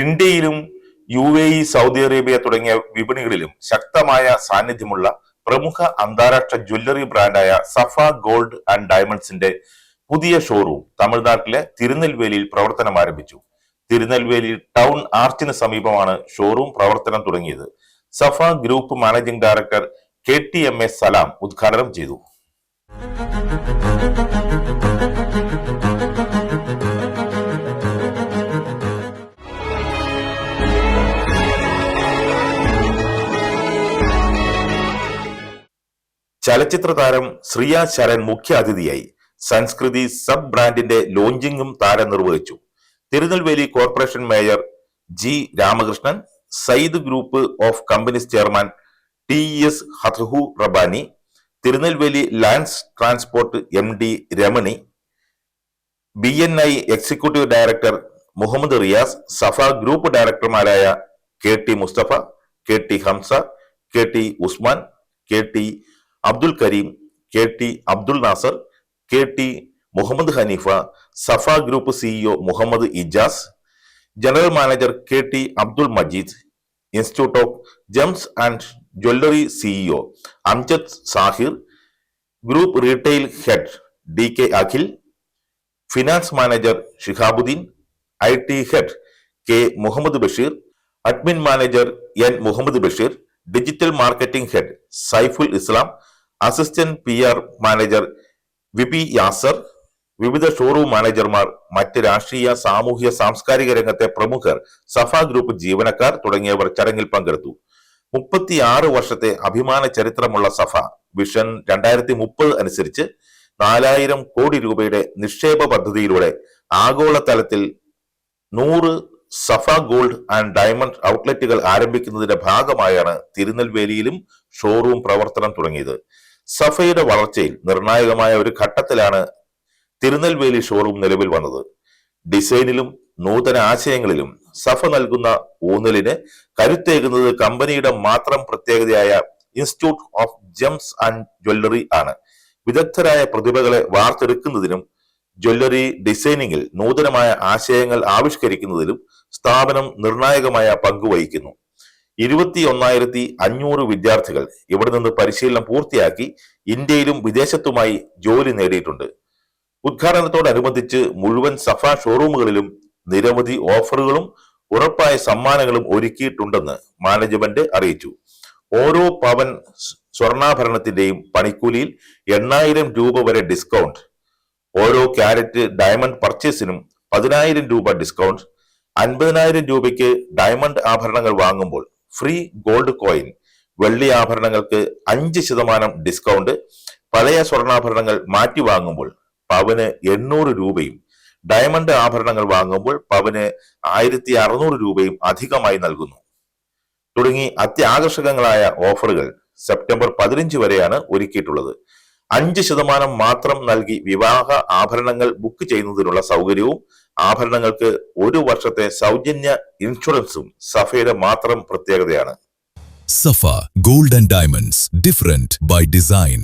ഇന്ത്യയിലും UAE, Saudi Arabia തുടങ്ങിയ വിപണികളിലും ശക്തമായ സാന്നിധ്യമുള്ള പ്രമുഖ അന്താരാഷ്ട്ര ജ്വല്ലറി ബ്രാൻഡായ സഫ ഗോൾഡ് ആൻഡ് ഡയമണ്ട്സിന്റെ പുതിയ ഷോറൂം തമിഴ്നാട്ടിലെ തിരുനെൽവേലിയിൽ പ്രവർത്തനം ആരംഭിച്ചു. തിരുനെൽവേലി ടൗൺ ആർച്ചിന് സമീപമാണ് ഷോറൂം പ്രവർത്തനം തുടങ്ങിയത്. സഫ ഗ്രൂപ്പ് മാനേജിംഗ് ഡയറക്ടർ KTMA സലാം ഉദ്ഘാടനം ചെയ്തു. ചലച്ചിത്ര താരം ശ്രിയ ശരൺ മുഖ്യ അതിഥിയായി. സംസ്കൃതി സബ് ബ്രാൻഡിന്റെ ലോഞ്ചിങ്ങും താരം നിർവഹിച്ചു. Tirunelveli corporation mayor G. Ramakrishnan, Syed group of companies chairman TS Hathu Rabbani, Tirunelveli lands transport MD Ramani, BNI executive director Muhammad Riyas, Safa group ഡയറക്ടർമാരായ KT Musthafa, KT Hamza, KT Usman, KT Abdul Kareem, KT Abdul Nasar, KT Muhammad Haneefa, Safa group CEO Muhammad Ijas, general manager KT Abdul Majeed, institute of gems and jewellery CEO Amjad Sahir, group retail head DK Akhil, finance manager Shihabuddin, IT head K Muhammad Basheer, admin manager N Muhammad Basheer, digital marketing head Saiful Islam, assistant PR manager VP Yasar, വിവിധ showroom മാനേജർമാർ, മറ്റ് രാഷ്ട്രീയ, സാമൂഹ്യ, സാംസ്കാരിക രംഗത്തെ പ്രമുഖർ, സഫ group ജീവനക്കാർ തുടങ്ങിയവർ ചടങ്ങിൽ പങ്കെടുത്തു. 36 വർഷത്തെ അഭിമാന ചരിത്രമുള്ള സഫ വിഷൻ 2030 അനുസരിച്ച് 4000 കോടി രൂപയുടെ നിക്ഷേപ പദ്ധതിയിലൂടെ ആഗോളതലത്തിൽ 100 സഫ ഗോൾഡ് ആൻഡ് ഡയമണ്ട് ഔട്ട്ലെറ്റുകൾ ആരംഭിക്കുന്നതിന്റെ ഭാഗമായാണ് തിരുനെൽവേലിയിലും ഷോറൂം പ്രവർത്തനം തുടങ്ങിയത്. സഫയുടെ വളർച്ചയിൽ നിർണായകമായ ഒരു ഘട്ടത്തിലാണ് തിരുനെൽവേലി ഷോറൂം നിലവിൽ വന്നത്. ഡിസൈനിലും നൂതന ആശയങ്ങളിലും സഫ നൽകുന്ന ഊന്നലിന് കരുത്തേകുന്നത് കമ്പനിയുടെ മാത്രം പ്രത്യേകതയായ institute of gems and jewellery ആണ്. വിദഗ്ധരായ പ്രതിഭകളെ വാർത്തെടുക്കുന്നതിനും ജ്വല്ലറി ഡിസൈനിങ്ങിൽ നൂതനമായ ആശയങ്ങൾ ആവിഷ്കരിക്കുന്നതിലും സ്ഥാപനം നിർണായകമായ പങ്കുവഹിക്കുന്നു. 21,500 വിദ്യാർത്ഥികൾ ഇവിടെ നിന്ന് പരിശീലനം പൂർത്തിയാക്കി ഇന്ത്യയിലും വിദേശത്തുമായി ജോലി നേടിയിട്ടുണ്ട്. ഉദ്ഘാടനത്തോടനുബന്ധിച്ച് മുഴുവൻ സഫ ഷോറൂമുകളിലും നിരവധി ഓഫറുകളും ഉറപ്പായ സമ്മാനങ്ങളും ഒരുക്കിയിട്ടുണ്ടെന്ന് മാനേജ്മെന്റ് അറിയിച്ചു. ഓരോ പവൻ സ്വർണ്ണാഭരണത്തിന്റെയും പണിക്കൂലിയിൽ 8,000 രൂപ വരെ ഡിസ്കൗണ്ട്, ഓരോ ക്യാരറ്റ് ഡയമണ്ട് പർച്ചേസിനും 10,000 രൂപ ഡിസ്കൗണ്ട്, 50,000 രൂപയ്ക്ക് ഡയമണ്ട് ആഭരണങ്ങൾ വാങ്ങുമ്പോൾ ഫ്രീ ഗോൾഡ് കോയിൻ, വെള്ളി ആഭരണങ്ങൾക്ക് 5% ഡിസ്കൗണ്ട്, പഴയ സ്വർണ്ണാഭരണങ്ങൾ മാറ്റി വാങ്ങുമ്പോൾ പവന് 800 രൂപയും, ഡയമണ്ട് ആഭരണങ്ങൾ വാങ്ങുമ്പോൾ പവന് 1,600 രൂപയും അധികമായി നൽകുന്നു തുടങ്ങി അത്യാകർഷകങ്ങളായ ഓഫറുകൾ സെപ്റ്റംബർ 15 വരെയാണ് ഒരുക്കിയിട്ടുള്ളത്. 5% മാത്രം നൽകി വിവാഹ ആഭരണങ്ങൾ ബുക്ക് ചെയ്യുന്നതിനുള്ള സൗകര്യവും ആഭരണങ്ങൾക്ക് 1 വർഷത്തെ സൗജന്യ ഇൻഷുറൻസും സഫയുടെ മാത്രം പ്രത്യേകതയാണ്. Safa gold and diamonds, different by design.